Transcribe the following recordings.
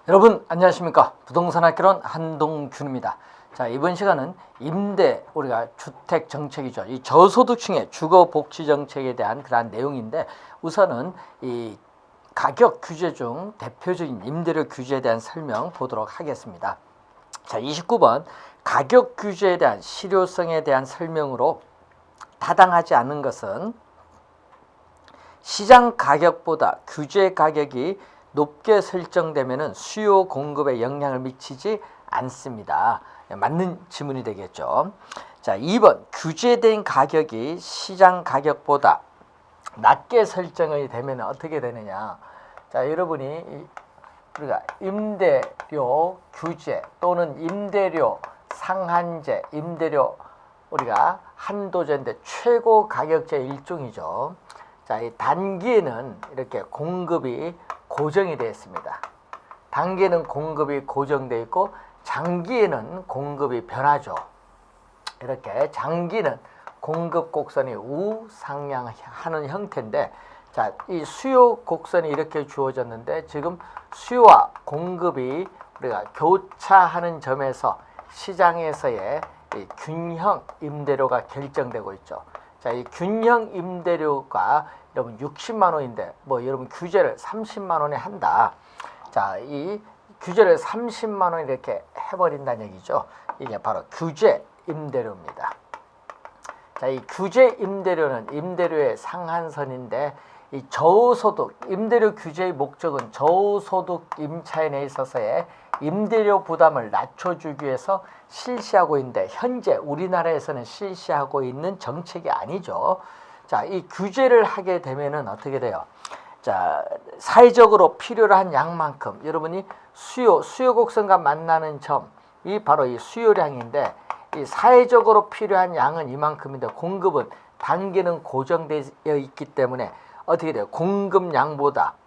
여러분 안녕하십니까? 부동산 학개론 한동균입니다. 자, 이번 시간은 임대 우리가 주택 정책이죠. 이 저소득층의 주거 복지 정책에 대한 그러한 내용인데, 우선은 이 가격 규제 중 대표적인 임대료 규제에 대한 설명 보도록 하겠습니다. 자, 29번 가격 규제에 대한 실효성에 대한 설명으로 타당하지 않은 것은 시장 가격보다 규제 가격이 높게 설정되면 수요 공급에 영향을 미치지 않습니다. 맞는 지문이 되겠죠. 자, 2번 규제된 가격이 시장 가격보다 낮게 설정이 되면 어떻게 되느냐. 자, 여러분이 우리가 임대료 규제 또는 임대료 상한제, 임대료 우리가 한도제인데 최고 가격제 일종이죠. 자, 이 단기에는 이렇게 공급이 고정이 되어 있습니다. 단기에는 공급이 고정되어 있고 장기에는 공급이 변하죠. 이렇게 장기는 공급 곡선이 우상향하는 형태인데, 자, 이 수요 곡선이 이렇게 주어졌는데 지금 수요와 공급이 우리가 교차하는 점에서 시장에서의 이 균형 임대료가 결정되고 있죠. 자, 이 균형 임대료가 여러분 60만 원인데 여러분 규제를 30만 원에 한다. 자, 이 규제를 30만 원 이렇게 해버린다는 얘기죠. 이게 바로 규제 임대료입니다. 자, 이 규제 임대료는 임대료의 상한선인데, 이 저소득 임대료 규제의 목적은 저소득 임차인에 있어서의 임대료 부담을 낮춰주기 위해서 실시하고 있는데, 현재 우리나라에서는 실시하고 있는 정책이 아니죠. 자, 이 규제를 하게 되면은 어떻게 돼요? 자, 사회적으로 필요로 한 양만큼 여러분이 수요 곡선과 만나는 점이 바로 이 수요량인데, 이 사회적으로 필요한 양은 이만큼인데 공급은 단기는 고정되어 있기 때문에 어떻게 돼요? 공급량보다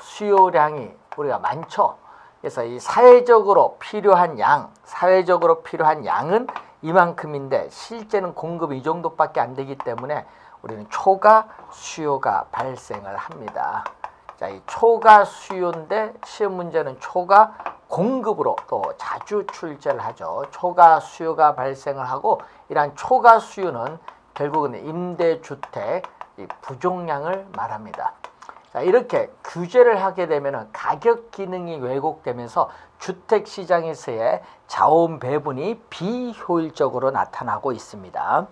수요량이 우리가 많죠. 그래서 이 사회적으로 필요한 양은 이만큼인데 실제는 공급이 이 정도밖에 안 되기 때문에 우리는 초과 수요가 발생을 합니다. 자, 이 초과 수요인데 시험 문제는 초과 공급으로 또 자주 출제를 하죠. 초과 수요가 발생을 하고, 이러한 초과 수요는 결국은 임대주택 부족량을 말합니다. 자, 이렇게 규제를 하게 되면 가격 기능이 왜곡되면서 주택시장에서의 자원 배분이 비효율적으로 나타나고 있습니다.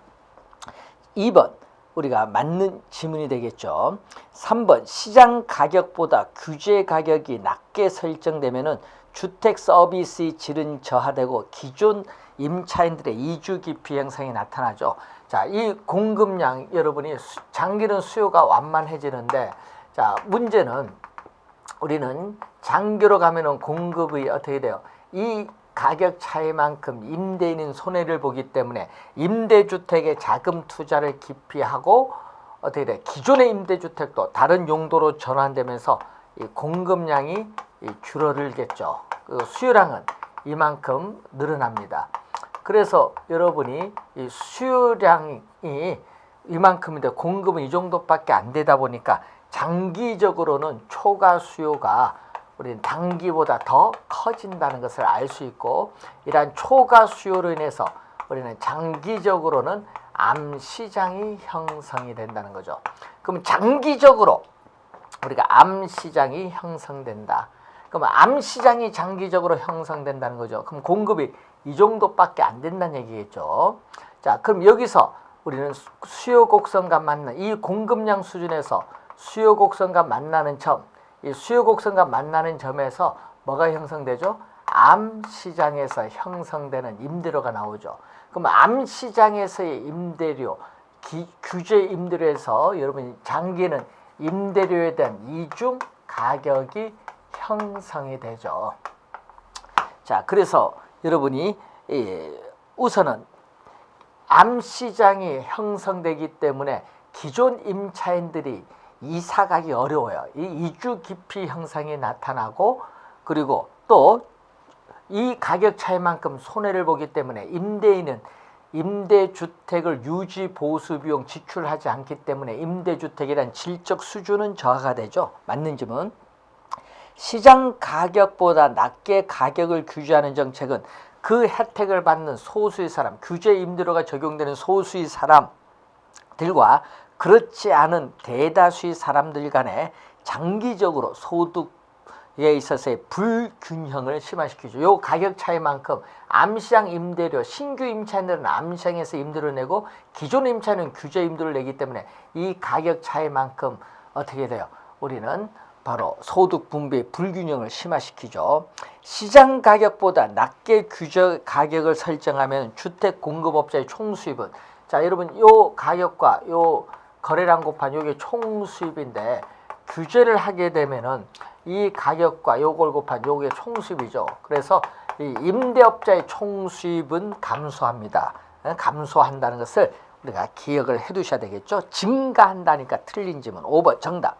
2번 우리가 맞는 지문이 되겠죠. 3번 시장 가격보다 규제 가격이 낮게 설정되면 주택 서비스의 질은 저하되고 기존 임차인들의 이주 기피 현상이 나타나죠. 자, 이 공급량 여러분이 장기는 수요가 완만해지는데, 자, 문제는 우리는 장기로 가면은 공급이 어떻게 돼요? 이 가격 차이만큼 임대인은 손해를 보기 때문에 임대주택에 자금 투자를 기피하고 어떻게 돼? 기존의 임대주택도 다른 용도로 전환되면서 이 공급량이 줄어들겠죠. 그 수요량은 이만큼 늘어납니다. 그래서 여러분이 이 수요량이 이만큼인데 공급은 이 정도밖에 안 되다 보니까 장기적으로는 초과 수요가 우리는 단기보다 더 커진다는 것을 알 수 있고, 이러한 초과 수요로 인해서 우리는 장기적으로는 암시장이 형성이 된다는 거죠. 그럼 장기적으로 우리가 암시장이 형성된다. 그럼 암시장이 장기적으로 형성된다는 거죠. 그럼 공급이 이 정도밖에 안 된다는 얘기겠죠. 자, 그럼 여기서 우리는 수요 곡선과 만나는 이 공급량 수준에서 수요 곡선과 만나는 점, 이 수요 곡선과 만나는 점에서 뭐가 형성되죠? 암시장에서 형성되는 임대료가 나오죠. 그럼 암시장에서의 임대료, 규제 임대료에서 여러분이 장기는 임대료에 대한 이중 가격이 형성이 되죠. 자, 그래서 여러분이 우선은 암시장이 형성되기 때문에 기존 임차인들이 이사 가기 어려워요. 이 이주 기피 현상이 나타나고, 그리고 또 이 가격 차이만큼 손해를 보기 때문에 임대인은 임대주택을 유지 보수 비용 지출하지 않기 때문에 임대주택이란 질적 수준은 저하가 되죠. 맞는 점은. 시장 가격보다 낮게 가격을 규제하는 정책은 그 혜택을 받는 소수의 사람, 규제 임대료가 적용되는 소수의 사람들과 그렇지 않은 대다수의 사람들 간에 장기적으로 소득에 있어서의 불균형을 심화시키죠. 요 가격 차이만큼 암시장 임대료, 신규 임차인들은 암시장에서 임대료 내고 기존 임차인은 규제 임대료를 내기 때문에 이 가격 차이만큼 어떻게 돼요? 우리는 바로 소득 분배의 불균형을 심화시키죠. 시장 가격보다 낮게 규제 가격을 설정하면 주택 공급업자의 총 수입은, 자 여러분 요 가격과 요 거래량 곱한 요게 총 수입인데, 규제를 하게 되면은 이 가격과 요걸 곱한 요게 총 수입이죠. 그래서 이 임대업자의 총 수입은 감소합니다. 감소한다는 것을 우리가 기억을 해 두셔야 되겠죠. 증가한다니까 틀린 질문 5번 정답.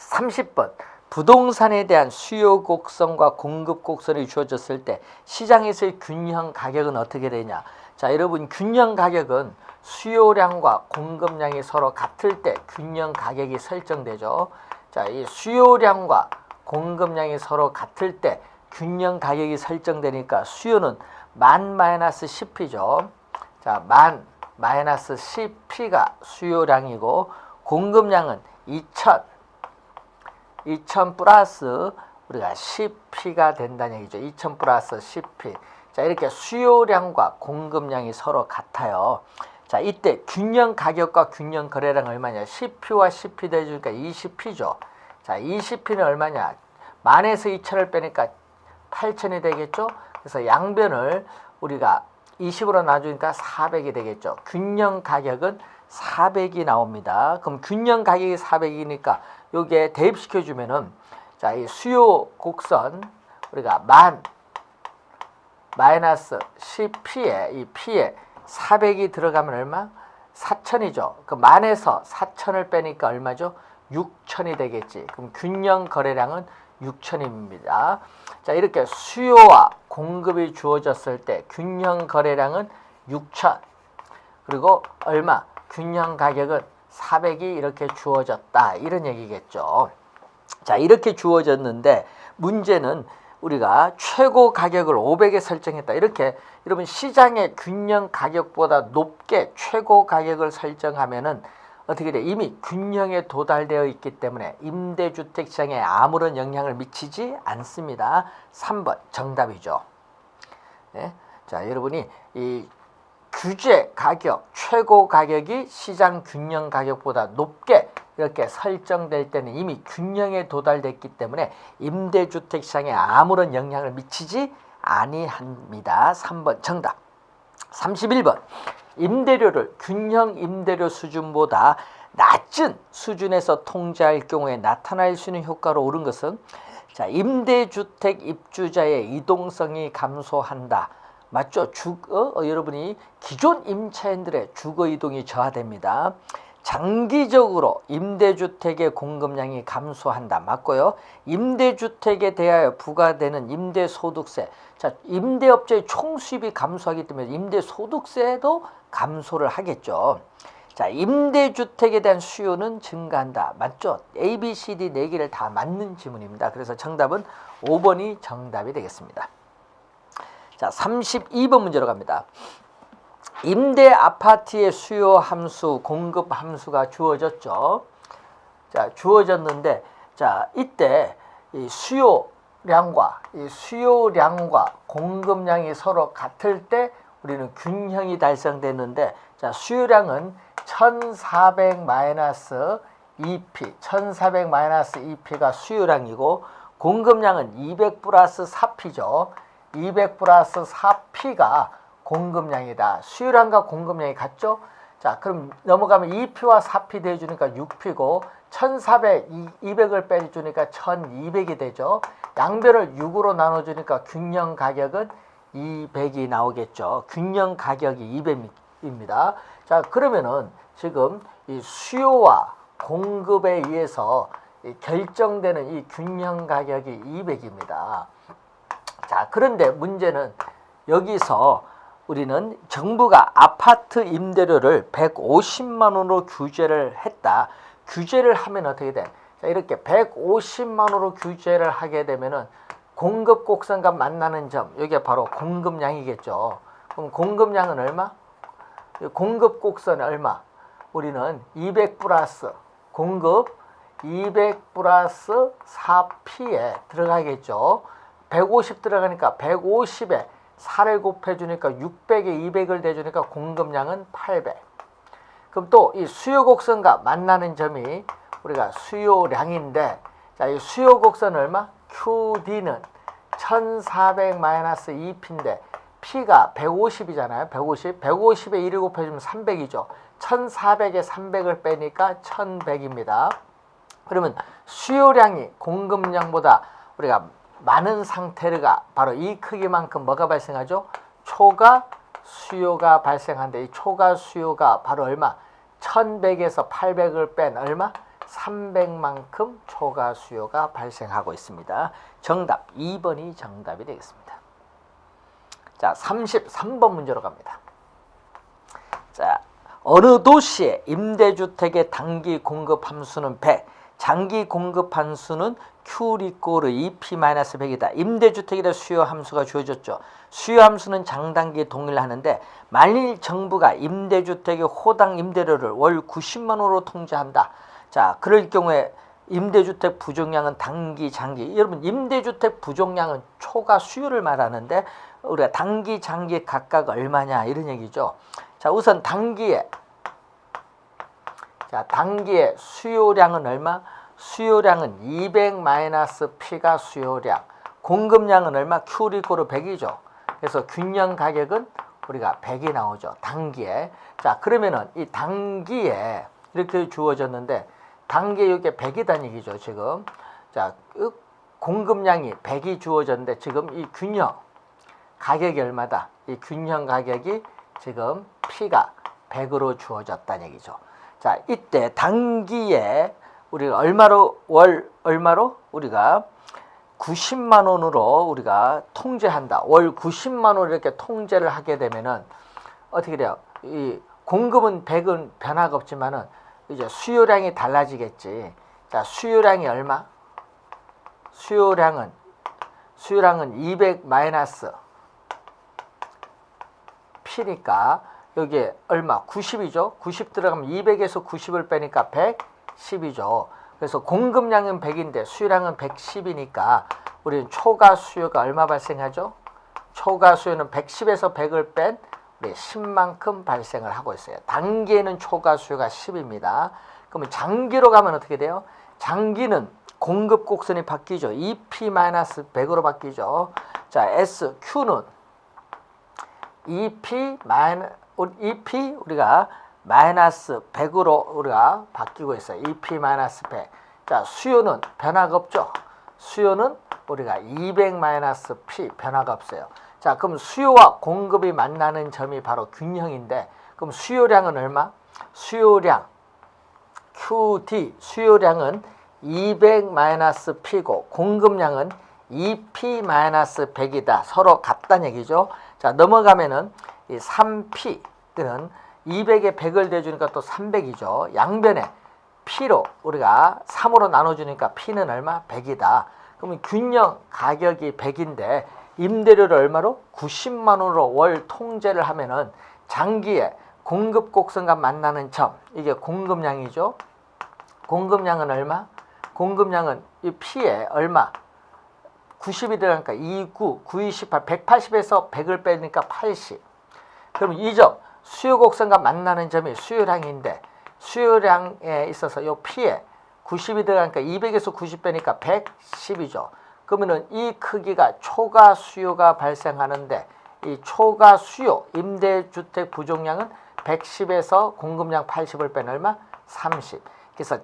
30번 부동산에 대한 수요 곡선과 공급 곡선이 주어졌을 때 시장에서의 균형 가격은 어떻게 되냐. 자 여러분, 균형 가격은 수요량과 공급량이 서로 같을 때 균형 가격이 설정되죠. 자, 이 수요량과 공급량이 서로 같을 때 균형 가격이 설정되니까 수요는 만 마이너스 10P죠. 자, 만 마이너스 10P가 수요량이고 공급량은 2000 플러스 우리가 10P가 된다는 얘기죠. 2000 플러스 10P. 자, 이렇게 수요량과 공급량이 서로 같아요. 자, 이때 균형 가격과 균형 거래량 얼마냐? 10P와 10P 대주니까 20P죠. 자, 20P는 얼마냐? 만에서 2000을 빼니까 8000이 되겠죠. 그래서 양변을 우리가 20으로 나누니까 400이 되겠죠. 균형 가격은 400이 나옵니다. 그럼 균형 가격이 400이니까 요게 대입시켜 주면은, 자, 이 수요 곡선 우리가 만 마이너스 10P에 이 P에 400이 들어가면 얼마? 4000이죠. 그 만에서 4000을 빼니까 얼마죠? 6000이 되겠지. 그럼 균형 거래량은 6000입니다. 자, 이렇게 수요와 공급이 주어졌을 때 균형 거래량은 6000. 그리고 얼마? 균형 가격은 400이 이렇게 주어졌다. 이런 얘기겠죠. 자, 이렇게 주어졌는데 문제는 우리가 최고 가격을 500에 설정했다. 이렇게 여러분 시장의 균형 가격보다 높게 최고 가격을 설정하면은 어떻게 돼? 이미 균형에 도달되어 있기 때문에 임대주택 시장에 아무런 영향을 미치지 않습니다. 3번 정답이죠. 네? 자, 여러분이 이 규제 가격, 최고 가격이 시장 균형 가격보다 높게 이렇게 설정될 때는 이미 균형에 도달됐기 때문에 임대주택 시장에 아무런 영향을 미치지 아니합니다. 3번 정답. 31번 임대료를 균형 임대료 수준보다 낮은 수준에서 통제할 경우에 나타날 수 있는 효과로 오른 것은, 자, 임대주택 입주자의 이동성이 감소한다. 맞죠? 여러분이 기존 임차인들의 주거 이동이 저하됩니다. 장기적으로 임대주택의 공급량이 감소한다. 맞고요. 임대주택에 대하여 부과되는 임대소득세. 자, 임대업자의 총수입이 감소하기 때문에 임대소득세도 감소를 하겠죠. 자, 임대주택에 대한 수요는 증가한다. 맞죠? A, B, C, D 4개를 다 맞는 지문입니다. 그래서 정답은 5번이 정답이 되겠습니다. 자, 32번 문제로 갑니다. 임대 아파트의 수요 함수, 공급 함수가 주어졌죠. 자, 주어졌는데, 자, 이때 이 수요량과 공급량이 서로 같을 때 우리는 균형이 달성됐는데, 자, 수요량은 1400 마이너스 2P, 1400 마이너스 2P가 수요량이고, 공급량은 200 플러스 4P죠. 200 플러스 4P가 공급량이다. 수요량과 공급량이 같죠? 자, 그럼 넘어가면 2P와 4P 대주니까 6P고 1400, 200을 빼주니까 1200이 되죠. 양변을 6으로 나눠주니까 균형 가격은 200이 나오겠죠. 균형 가격이 200입니다. 자, 그러면은 지금 이 수요와 공급에 의해서 결정되는 이 균형 가격이 200입니다. 자, 그런데 문제는 여기서 우리는 정부가 아파트 임대료를 150만 원으로 규제를 했다. 규제를 하면 어떻게 돼? 자, 이렇게 150만 호로 규제를 하게 되면은 공급 곡선과 만나는 점, 이게 바로 공급량이겠죠. 그럼 공급량은 얼마? 공급 곡선은 얼마? 우리는 200 플러스 공급 200 플러스 4P에 들어가겠죠. 150 들어가니까 150에 4를 곱해주니까 600에 200을 대주니까 공급량은 800. 그럼 또 이 수요 곡선과 만나는 점이 우리가 수요량인데, 자, 이 수요 곡선 얼마? QD는 1400-2P인데 P가 150이잖아요. 150. 150에 1을 곱해주면 300이죠. 1400에 300을 빼니까 1100입니다. 그러면 수요량이 공급량보다 우리가 많은 상태가 바로 이 크기만큼 뭐가 발생하죠? 초과 수요가 발생한데, 이 초과 수요가 바로 얼마? 1100에서 800을 뺀 얼마? 300만큼 초과 수요가 발생하고 있습니다. 정답 2번이 정답이 되겠습니다. 자, 33번 문제로 갑니다. 자, 어느 도시의 임대주택의 단기 공급 함수는 100, 장기 공급 함수는 Q 이꼬르 2P-100이다. 임대주택이라 수요 함수가 주어졌죠. 수요 함수는 장단기에 동일하는데 만일 정부가 임대주택의 호당 임대료를 월 90만 원으로 통제한다. 자, 그럴 경우에 임대주택 부족량은 단기, 장기. 여러분, 임대주택 부족량은 초과 수요를 말하는데 우리가 단기, 장기 각각 얼마냐 이런 얘기죠. 자, 우선 단기에 수요량은 얼마? 수요량은 200-P가 수요량. 공급량은 얼마? Q 이꼬르 100이죠. 그래서 균형 가격은 우리가 100이 나오죠. 단기에. 자, 그러면은 이 단기에 이렇게 주어졌는데 단기에 이게 100이다는 얘기죠, 지금. 자, 공급량이 100이 주어졌는데 지금 이 균형 가격이 얼마다? 이 균형 가격이 지금 P가 100으로 주어졌다는 얘기죠. 자, 이때 단기에 우리가 얼마로 우리가 90만 원으로 우리가 통제한다. 월 90만 원 이렇게 통제를 하게 되면은 어떻게 돼요? 이 공급은 100은 변화가 없지만은 이제 수요량이 달라지겠지. 자, 수요량이 얼마? 수요량은 200 마이너스 P니까 여기에 얼마? 90이죠. 90 들어가면 200에서 90을 빼니까 110이죠. 그래서 공급량은 100인데 수요량은 110이니까 우리는 초과 수요가 얼마 발생하죠? 초과 수요는 110에서 100을 뺀 우리 10만큼 발생을 하고 있어요. 단기에는 초과 수요가 10입니다. 그러면 장기로 가면 어떻게 돼요? 장기는 공급 곡선이 바뀌죠. 2P-100으로 바뀌죠. 자, S, Q는 2P 우리가 마이너스 100으로 우리가 바뀌고 있어요. 2P-100. 자, 수요는 변화가 없죠. 수요는 우리가 200-P 변화가 없어요. 자, 그럼 수요와 공급이 만나는 점이 바로 균형인데, 그럼 수요량은 얼마? 수요량 QD, 수요량은 200-P고 공급량은 2P-100이다. 서로 같다는 얘기죠. 자, 넘어가면은 이 3P는 200에 100을 대주니까 또 300이죠. 양변에 P로 우리가 3으로 나눠주니까 P는 얼마? 100이다. 그러면 균형 가격이 100인데 임대료를 얼마로? 90만 원으로 월 통제를 하면은 장기에 공급 곡선과 만나는 점, 이게 공급량이죠. 공급량은 얼마? 공급량은 이 P에 얼마? 90이 들어가니까 29, 9, 18, 180에서 100을 빼니까 80. 그럼 이 점, 수요 곡선과 만나는 점이 수요량인데 수요량에 있어서 이 P에 90이 들어가니까 200에서 90 빼니까 110이죠. 그러면은 이 크기가 초과 수요가 발생하는데 이 초과 수요, 임대주택 부족량은 110에서 공급량 80을 빼는 얼마? 30. 그래서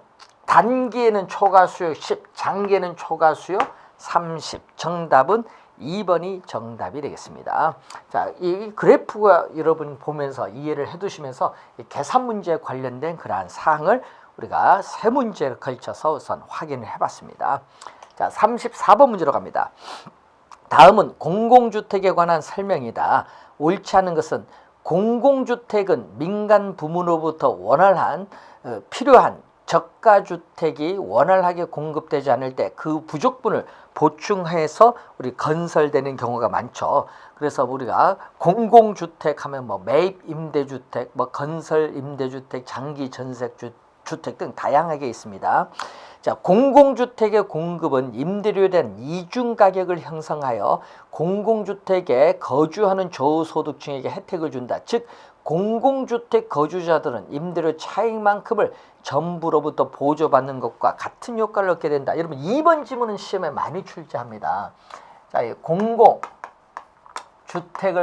단기에는 초과 수요 10, 장기에는 초과 수요 30. 정답은 2번이 정답이 되겠습니다. 자, 이 그래프가 여러분 보면서 이해를 해두시면서 이 계산 문제에 관련된 그러한 사항을 우리가 세 문제를 걸쳐서 우선 확인을 해봤습니다. 자, 34번 문제로 갑니다. 다음은 공공주택에 관한 설명이다. 옳지 않은 것은 공공주택은 민간 부문으로부터 원활한 필요한 저가주택이 원활하게 공급되지 않을 때 그 부족분을 보충해서 우리 건설되는 경우가 많죠. 그래서 우리가 공공주택 하면 뭐 매입 임대주택, 뭐 건설 임대주택, 장기 전세 주택 등 다양하게 있습니다. 자, 공공주택의 공급은 임대료에 대한 이중 가격을 형성하여 공공주택에 거주하는 저소득층에게 혜택을 준다. 즉 공공주택 거주자들은 임대료 차익만큼을 정부로부터 보조받는 것과 같은 효과를 얻게 된다. 여러분 2번 지문은 시험에 많이 출제합니다. 자, 이 공공주택을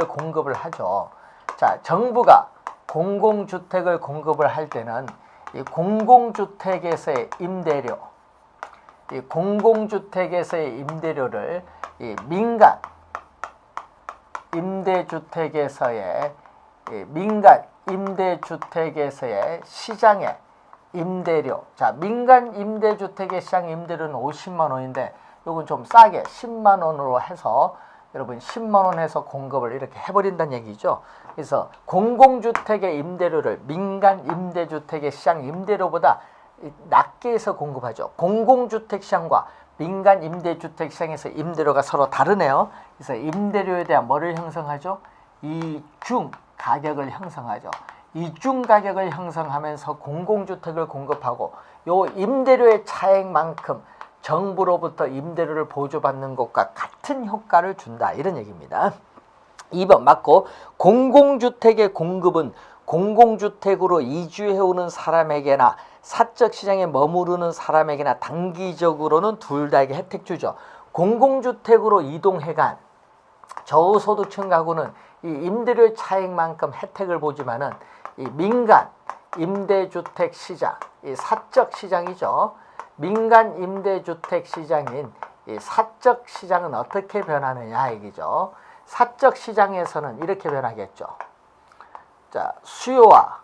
공급을 하죠. 자, 정부가 공공주택을 공급을 할 때는 이 공공주택에서의 임대료, 이 공공주택에서의 임대료를 이 민간 임대주택에서의 시장의 임대료. 자, 민간 임대주택의 시장 임대료는 50만 원인데 요건 좀 싸게 10만 원으로 해서 여러분 10만 원 해서 공급을 이렇게 해버린다는 얘기죠. 그래서 공공주택의 임대료를 민간 임대주택의 시장 임대료보다 낮게 해서 공급하죠. 공공주택 시장과 민간 임대주택 시장에서 임대료가 서로 다르네요. 그래서 임대료에 대한 뭐를 형성하죠? 이중 가격을 형성하죠. 이중 가격을 형성하면서 공공주택을 공급하고 요 임대료의 차액만큼 정부로부터 임대료를 보조받는 것과 같은 효과를 준다. 이런 얘기입니다. 2번 맞고, 공공주택의 공급은 공공주택으로 이주해오는 사람에게나 사적시장에 머무르는 사람에게나 단기적으로는 둘 다에게 혜택 주죠. 공공주택으로 이동해간 저소득층 가구는 이 임대료 차익만큼 혜택을 보지만은 이 민간 임대주택 시장, 이 사적 시장이죠. 민간 임대주택 시장인 이 사적 시장은 어떻게 변하느냐 얘기죠. 사적 시장에서는 이렇게 변하겠죠. 자, 수요와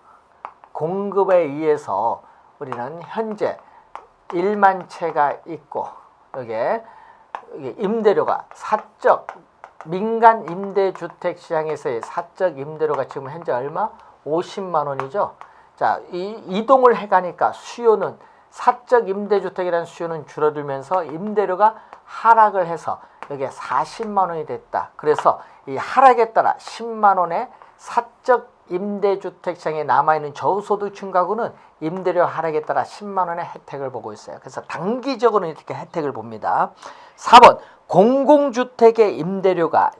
공급에 의해서 우리는 현재 1만 채가 있고 여기에 임대료가 사적 민간 임대주택 시장에서의 사적 임대료가 지금 현재 얼마? 50만 원이죠. 자, 이동을 해가니까 수요는 사적 임대주택이라는 수요는 줄어들면서 임대료가 하락을 해서 여기에 40만 원이 됐다. 그래서 이 하락에 따라 10만 원의 사적 임대주택 시장에 남아있는 저소득층 가구는 임대료 하락에 따라 10만 원의 혜택을 보고 있어요. 그래서 단기적으로는 이렇게 혜택을 봅니다. 4번 공공주택의 임대료가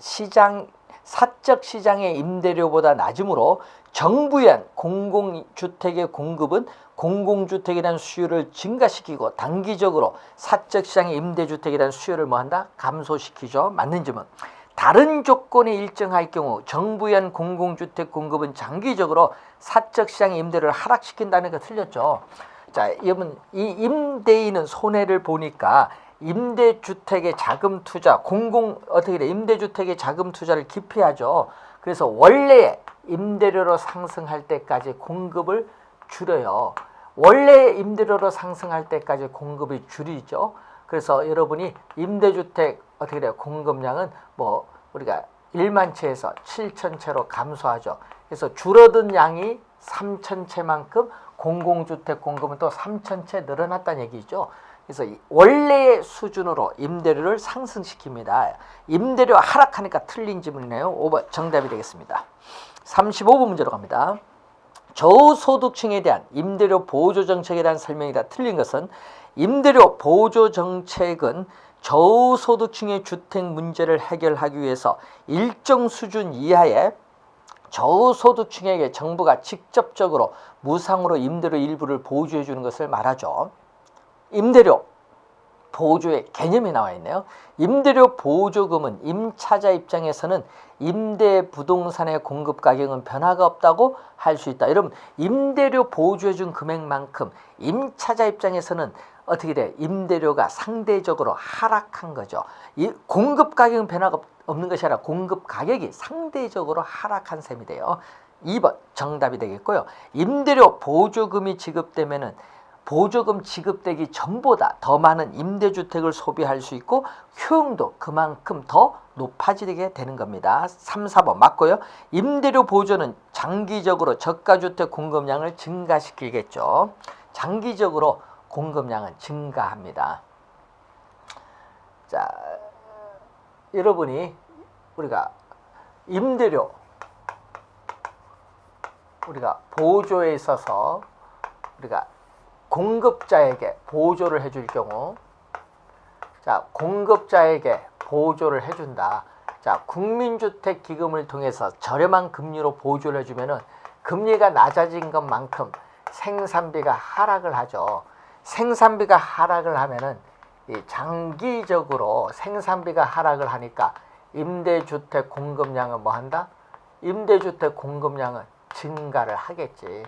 사적 시장의 임대료보다 낮으므로 정부의 공공주택의 공급은 공공주택이라는 수요를 증가시키고 단기적으로 사적 시장의 임대주택이라는 수요를 뭐한다? 감소시키죠. 맞는 점은 다른 조건이 일정할 경우 정부의 공공주택 공급은 장기적으로 사적 시장의 임대료를 하락시킨다는 거 틀렸죠. 자, 여러분 이 임대인은 손해를 보니까 임대주택의 자금 투자, 어떻게 돼? 임대주택의 자금 투자를 기피하죠. 그래서 원래 임대료로 상승할 때까지 공급을 줄여요. 원래 임대료로 상승할 때까지 공급이 줄이죠. 그래서 여러분이 임대주택 어떻게 돼요? 공급량은 뭐 우리가 1만 채에서 7천 채로 감소하죠. 그래서 줄어든 양이 3천 채만큼 공공주택 공급은 또 3천 채 늘어났다는 얘기죠. 그래서 원래의 수준으로 임대료를 상승시킵니다. 임대료 하락하니까 틀린 질문이네요. 5번 정답이 되겠습니다. 35번 문제로 갑니다. 저소득층에 대한 임대료 보조 정책에 대한 설명이다. 틀린 것은 임대료 보조 정책은 저소득층의 주택 문제를 해결하기 위해서 일정 수준 이하의 저소득층에게 정부가 직접적으로 무상으로 임대료 일부를 보조해 주는 것을 말하죠. 임대료 보조의 개념이 나와 있네요. 임대료 보조금은 임차자 입장에서는 임대 부동산의 공급 가격은 변화가 없다고 할 수 있다. 여러분 임대료 보조해 준 금액만큼 임차자 입장에서는 어떻게 돼? 임대료가 상대적으로 하락한 거죠. 이 공급 가격은 변화가 없는 것이 아니라 공급 가격이 상대적으로 하락한 셈이 돼요. 2번 정답이 되겠고요. 임대료 보조금이 지급되면은 보조금 지급되기 전보다 더 많은 임대주택을 소비할 수 있고 효용도 그만큼 더 높아지게 되는 겁니다. 3, 4번 맞고요. 임대료 보조는 장기적으로 저가주택 공급량을 증가시키겠죠. 자, 장기적으로 공급량은 증가합니다. 자, 여러분이 우리가 임대료 우리가 보조에 있어서 우리가 공급자에게 보조를 해줄 경우, 자, 공급자에게 보조를 해준다. 자, 국민주택기금을 통해서 저렴한 금리로 보조를 해주면은 금리가 낮아진 것만큼 생산비가 하락을 하죠. 생산비가 하락을 하면은 이 장기적으로 생산비가 하락을 하니까 임대주택 공급량은 뭐 한다? 임대주택 공급량은 증가를 하겠지.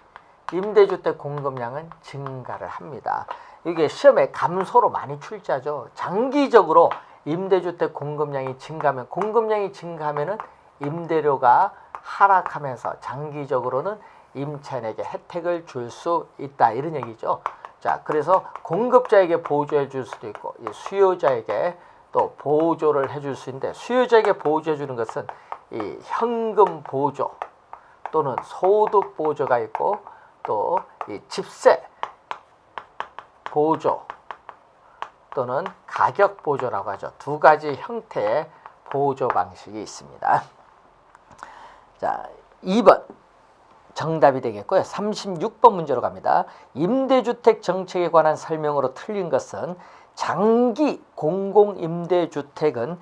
임대주택 공급량은 증가를 합니다. 이게 시험에 감소로 많이 출제하죠. 장기적으로 임대주택 공급량이 증가하면, 공급량이 증가하면은 임대료가 하락하면서 장기적으로는 임차인에게 혜택을 줄 수 있다, 이런 얘기죠. 자, 그래서 공급자에게 보조해 줄 수도 있고 수요자에게 또 보조를 해줄 수 있는데, 수요자에게 보조해 주는 것은 이 현금 보조 또는 소득 보조가 있고 또 이 집세 보조 또는 가격 보조라고 하죠. 두 가지 형태의 보조 방식이 있습니다. 자, 2번 정답이 되겠고요. 36번 문제로 갑니다. 임대주택 정책에 관한 설명으로 틀린 것은, 장기 공공임대주택은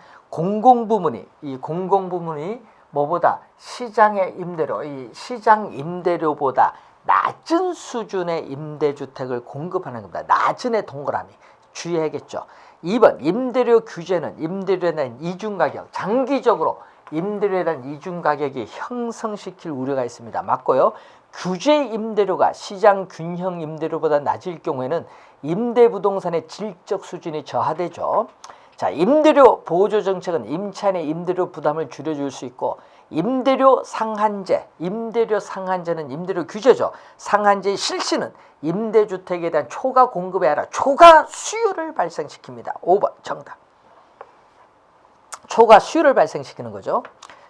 이 공공부문이 뭐보다 시장의 임대료, 이 시장 임대료보다 낮은 수준의 임대주택을 공급하는 겁니다. 낮은의 동그라미 주의해야겠죠. 2번 임대료 규제는 임대료에 대한 이중가격, 장기적으로 임대료에 대한 이중가격이 형성시킬 우려가 있습니다. 맞고요. 규제 임대료가 시장 균형 임대료보다 낮을 경우에는 임대부동산의 질적 수준이 저하되죠. 자, 임대료 보조 정책은 임차인의 임대료 부담을 줄여줄 수 있고, 임대료는 임대료 규제죠. 상한제의 실시는 임대주택에 대한 초과 공급이 아니라 초과 수요를 발생시킵니다. 5번 정답. 초과 수요를 발생시키는 거죠.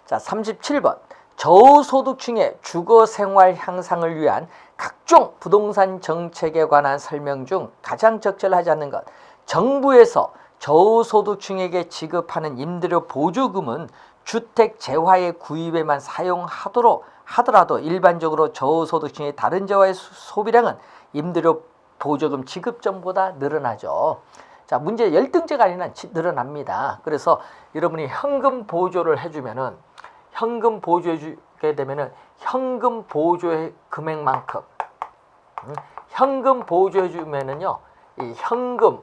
자, 37번 저소득층의 주거생활 향상을 위한 각종 부동산 정책에 관한 설명 중 가장 적절하지 않는 것, 정부에서 저소득층에게 지급하는 임대료 보조금은 주택 재화의 구입에만 사용하도록 하더라도 일반적으로 저소득층의 다른 재화의 소비량은 임대료 보조금 지급 전보다 늘어나죠. 자, 문제 열등제가 아니라 늘어납니다. 그래서 여러분이 현금 보조를 해주면은, 현금 보조해주게 되면은 현금 보조의 금액만큼, 현금 보조해주면은요, 이 현금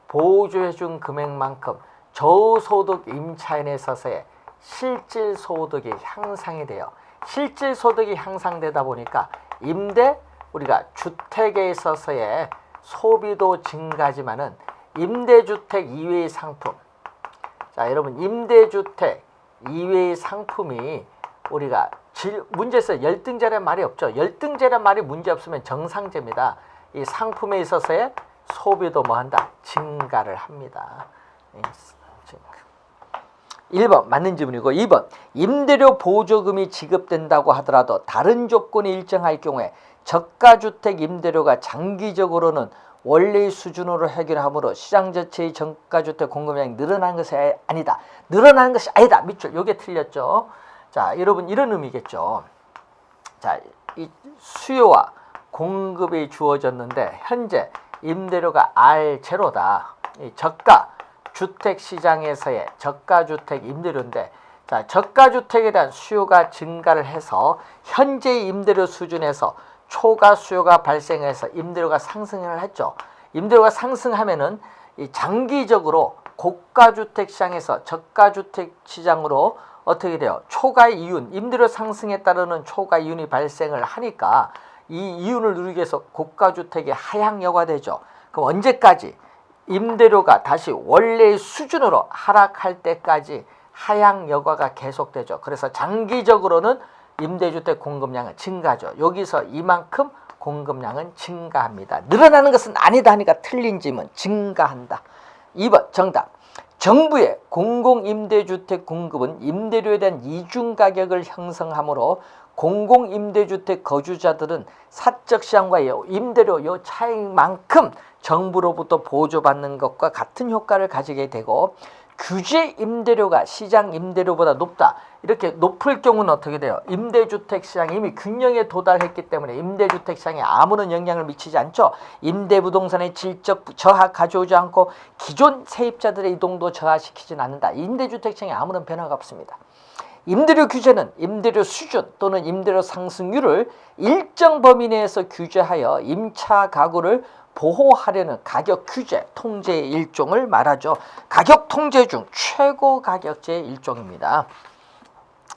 보조해준 금액만큼 저소득 임차인에 있어서의 실질소득이 향상이 돼요. 실질소득이 향상되다 보니까 우리가 주택에 있어서의 소비도 증가하지만은 임대주택 이외의 상품, 자, 여러분 임대주택 이외의 상품이 우리가 문제에서 열등제란 말이 없죠. 열등제란 말이 문제 없으면 정상제입니다. 이 상품에 있어서의 소비도 뭐한다? 증가를 합니다. 1번 맞는 질문이고, 2번 임대료 보조금이 지급된다고 하더라도 다른 조건이 일정할 경우에 저가주택 임대료가 장기적으로는 원래의 수준으로 해결하므로 시장 자체의 저가주택 공급량이 늘어나는 것이 아니다. 늘어나는 것이 아니다. 밑줄 요게 틀렸죠. 자, 여러분 이런 의미겠죠. 자, 이 수요와 공급이 주어졌는데 현재 임대료가 R0다. 이 저가 주택 시장에서의 저가주택 임대료인데, 자, 저가주택에 대한 수요가 증가를 해서 현재의 임대료 수준에서 초과 수요가 발생해서 임대료가 상승을 했죠. 임대료가 상승하면은 이 장기적으로 고가주택 시장에서 저가주택 시장으로 어떻게 돼요? 초과 이윤, 임대료 상승에 따르는 초과 이윤이 발생을 하니까 이 이윤을 누리기 위해서 고가주택의 하향 여과되죠. 그럼 언제까지? 임대료가 다시 원래의 수준으로 하락할 때까지 하향 여과가 계속되죠. 그래서 장기적으로는 임대주택 공급량은 증가하죠. 여기서 이만큼 공급량은 증가합니다. 늘어나는 것은 아니다 하니까 틀린 질문. 증가한다. 2번 정답. 정부의 공공임대주택 공급은 임대료에 대한 이중가격을 형성하므로 공공임대주택 거주자들은 사적 시장과 임대료 요 차이만큼 정부로부터 보조받는 것과 같은 효과를 가지게 되고, 규제 임대료가 시장 임대료보다 높다. 이렇게 높을 경우는 어떻게 돼요? 임대주택 시장이 이미 균형에 도달했기 때문에 임대주택 시장에 아무런 영향을 미치지 않죠. 임대부동산의 질적 저하 가져오지 않고 기존 세입자들의 이동도 저하시키지는 않는다. 임대주택 시장에 아무런 변화가 없습니다. 임대료 규제는 임대료 수준 또는 임대료 상승률을 일정 범위 내에서 규제하여 임차 가구를 보호하려는 가격 규제, 통제의 일종을 말하죠. 가격 통제 중 최고 가격제의 일종입니다.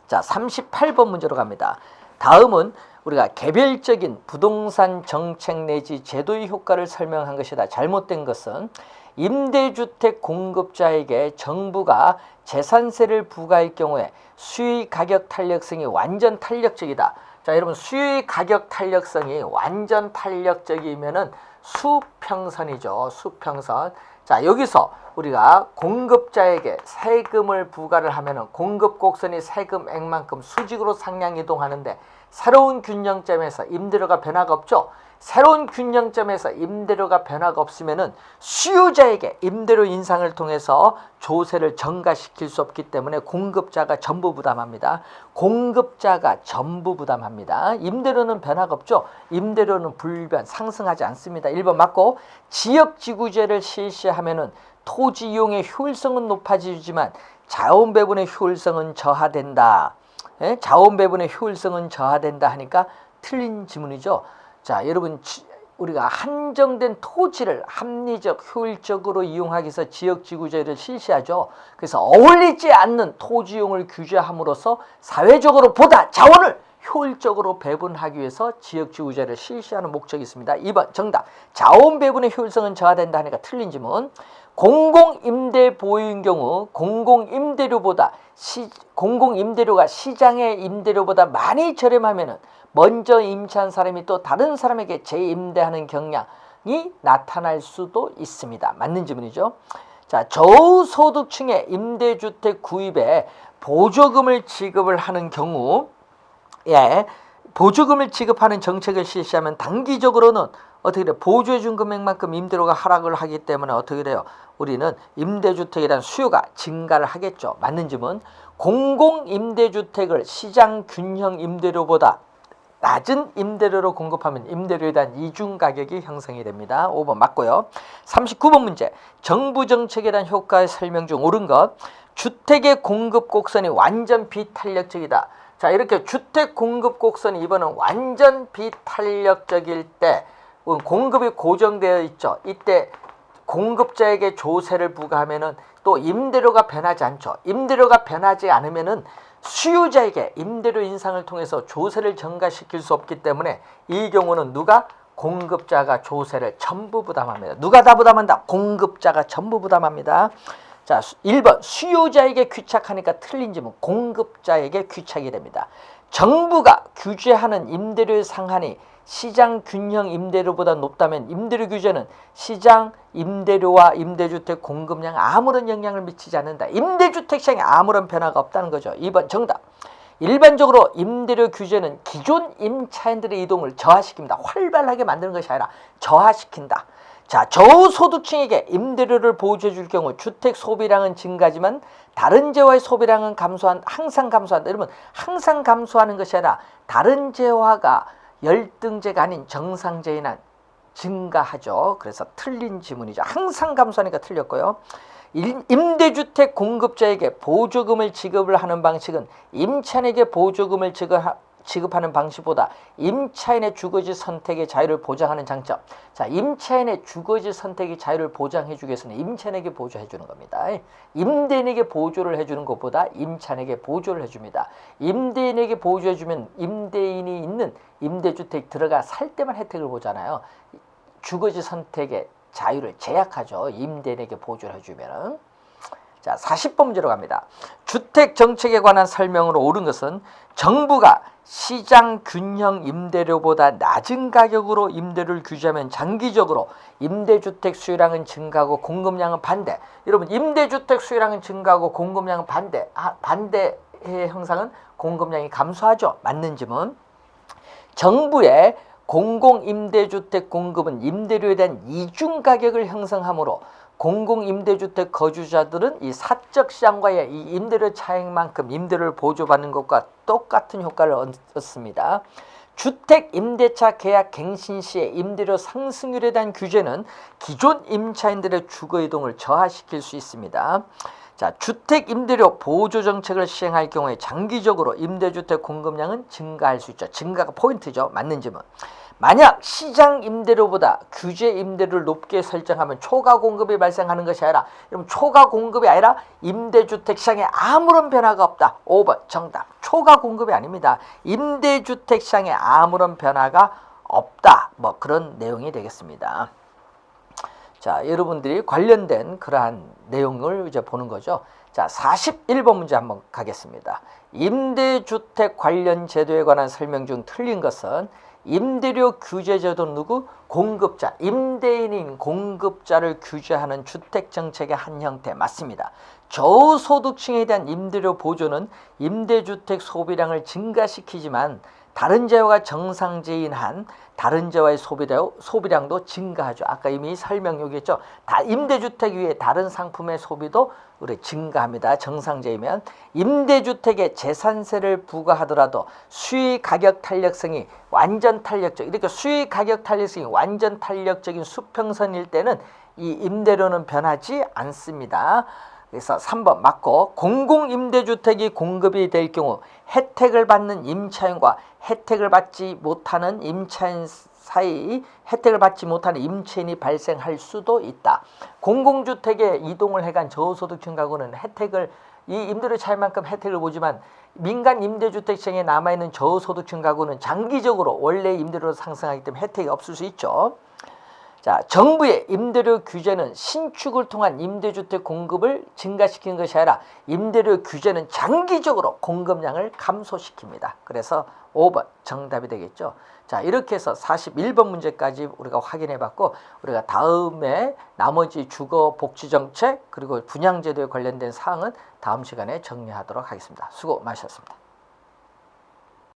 자, 38번 문제로 갑니다. 다음은 우리가 개별적인 부동산 정책 내지 제도의 효과를 설명한 것이다. 잘못된 것은 임대주택 공급자에게 정부가 재산세를 부과할 경우에 수의 가격 탄력성이 완전 탄력적이다. 자, 여러분, 수의 가격 탄력성이 완전 탄력적이면은 수평선이죠. 수평선. 자, 여기서 우리가 공급자에게 세금을 부과를 하면은 공급 곡선이 세금액만큼 수직으로 상향 이동하는데, 새로운 균형점에서 임대료가 변화가 없죠. 새로운 균형점에서 임대료가 변화가 없으면은 수요자에게 임대료 인상을 통해서 조세를 전가시킬 수 없기 때문에 공급자가 전부 부담합니다. 공급자가 전부 부담합니다. 임대료는 변화가 없죠. 임대료는 불변, 상승하지 않습니다. 1번 맞고, 지역지구제를 실시하면은 토지 이용의 효율성은 높아지지만 자원 배분의 효율성은 저하된다. 자원 배분의 효율성은 저하된다 하니까 틀린 지문이죠. 자, 여러분, 우리가 한정된 토지를 합리적, 효율적으로 이용하기 위해서 지역지구제를 실시하죠. 그래서 어울리지 않는 토지용을 규제함으로써 사회적으로 보다 자원을 효율적으로 배분하기 위해서 지역지구제를 실시하는 목적이 있습니다. 2번 정답. 자원 배분의 효율성은 저하된다 하니까 틀린 지문. 공공임대 보유인 경우 공공임대료가 시장의 임대료보다 많이 저렴하면은 먼저 임차한 사람이 또 다른 사람에게 재임대하는 경향이 나타날 수도 있습니다. 맞는 질문이죠. 자, 저소득층의 임대주택 구입에 보조금을 지급을 하는 경우, 보조금을 지급하는 정책을 실시하면 단기적으로는 어떻게 돼요? 보조해준 금액만큼 임대료가 하락을 하기 때문에 어떻게 돼요? 우리는 임대주택에 대한 수요가 증가를 하겠죠. 맞는 질문. 공공임대주택을 시장 균형 임대료보다 낮은 임대료로 공급하면 임대료에 대한 이중 가격이 형성이 됩니다. 5번 맞고요. 39번 문제. 정부 정책에 대한 효과의 설명 중 옳은 것. 주택의 공급 곡선이 완전 비탄력적이다. 자, 이렇게 주택 공급 곡선이 이번은 완전 비탄력적일 때 공급이 고정되어 있죠. 이때 공급자에게 조세를 부과하면은 또 임대료가 변하지 않죠. 임대료가 변하지 않으면은 수요자에게 임대료 인상을 통해서 조세를 전가시킬 수 없기 때문에 이 경우는 누가? 공급자가 조세를 전부 부담합니다. 누가 다 부담한다? 공급자가 전부 부담합니다. 자, 1번 수요자에게 귀착하니까 틀린 질문. 공급자에게 귀착이 됩니다. 정부가 규제하는 임대료의 상한이 시장 균형 임대료보다 높다면 임대료 규제는 시장 임대료와 임대주택 공급량에 아무런 영향을 미치지 않는다. 임대주택 시장에 아무런 변화가 없다는 거죠. 2번 정답. 일반적으로 임대료 규제는 기존 임차인들의 이동을 저하시킵니다. 활발하게 만드는 것이 아니라 저하시킨다. 자, 저소득층에게 임대료를 보조해 줄 경우 주택 소비량은 증가하지만 다른 재화의 소비량은 항상 감소한다. 여러분, 항상 감소하는 것이 아니라 다른 재화가 열등제가 아닌 정상제에는 증가하죠. 그래서 틀린 지문이죠. 항상 감소하니까 틀렸고요. 임대주택 공급자에게 보조금을 지급을 하는 방식은 임차인에게 보조금을 지급하는 방식보다 임차인의 주거지 선택의 자유를 보장하는 장점. 자, 임차인의 주거지 선택의 자유를 보장해 주기 위해서는 임차인에게 보조해 주는 겁니다. 임대인에게 보조를 해주는 것보다 임차인에게 보조를 해줍니다. 임대인에게 보조해 주면 임대인이 있는 임대주택 들어가 살 때만 혜택을 보잖아요. 주거지 선택의 자유를 제약하죠. 임대인에게 보조를 해주면은. 자, 40번 문제로 갑니다. 주택 정책에 관한 설명으로 옳은 것은 정부가 시장 균형 임대료보다 낮은 가격으로 임대료를 규제하면 장기적으로 임대주택 수요량은 증가하고 공급량은 반대. 여러분, 임대주택 수요량은 증가하고 공급량은 반대 형상은 공급량이 감소하죠. 맞는 질문. 정부의 공공임대주택 공급은 임대료에 대한 이중 가격을 형성하므로 공공임대주택 거주자들은 이 사적 시장과의 이 임대료 차익만큼 임대료를 보조받는 것과 똑같은 효과를 얻습니다. 주택 임대차 계약 갱신 시에 임대료 상승률에 대한 규제는 기존 임차인들의 주거 이동을 저하시킬 수 있습니다. 자, 주택 임대료 보조 정책을 시행할 경우에 장기적으로 임대주택 공급량은 증가할 수 있죠. 증가가 포인트죠. 맞는 질문. 만약 시장 임대료보다 규제 임대료를 높게 설정하면 초과 공급이 발생하는 것이 아니라, 그럼 초과 공급이 아니라 임대주택 시장에 아무런 변화가 없다. 5번 정답. 초과 공급이 아닙니다. 임대주택 시장에 아무런 변화가 없다. 뭐 그런 내용이 되겠습니다. 자, 여러분들이 관련된 그러한 내용을 이제 보는 거죠. 자, 41번 문제 한번 가겠습니다. 임대주택 관련 제도에 관한 설명 중 틀린 것은 임대료 규제 제도는 누구? 공급자, 임대인인 공급자를 규제하는 주택정책의 한 형태 맞습니다. 저소득층에 대한 임대료 보조는 임대주택 소비량을 증가시키지만 다른 재화가 정상제인 한 다른 재화의 소비량도 증가하죠. 아까 이미 설명 여기했죠. 임대주택 위에 다른 상품의 소비도 우리 증가합니다. 정상제이면 임대주택에 재산세를 부과하더라도 수익 가격 탄력성이 완전 탄력적, 이렇게 수익 가격 탄력성이 완전 탄력적인 수평선일 때는 이 임대료는 변하지 않습니다. 그래서 3번 맞고, 공공임대주택이 공급이 될 경우 혜택을 받는 임차인과 혜택을 받지 못하는 임차인 사이 혜택을 받지 못하는 임차인이 발생할 수도 있다. 공공주택에 이동을 해간 저소득층 가구는 이 임대료 차이만큼 혜택을 보지만 민간 임대주택 시장에 남아있는 저소득층 가구는 장기적으로 원래 임대료로 상승하기 때문에 혜택이 없을 수 있죠. 자, 정부의 임대료 규제는 신축을 통한 임대주택 공급을 증가시키는 것이 아니라 임대료 규제는 장기적으로 공급량을 감소시킵니다. 그래서 5번 정답이 되겠죠. 자, 이렇게 해서 41번 문제까지 우리가 확인해 봤고, 우리가 다음에 나머지 주거 복지 정책 그리고 분양제도에 관련된 사항은 다음 시간에 정리하도록 하겠습니다. 수고 많으셨습니다.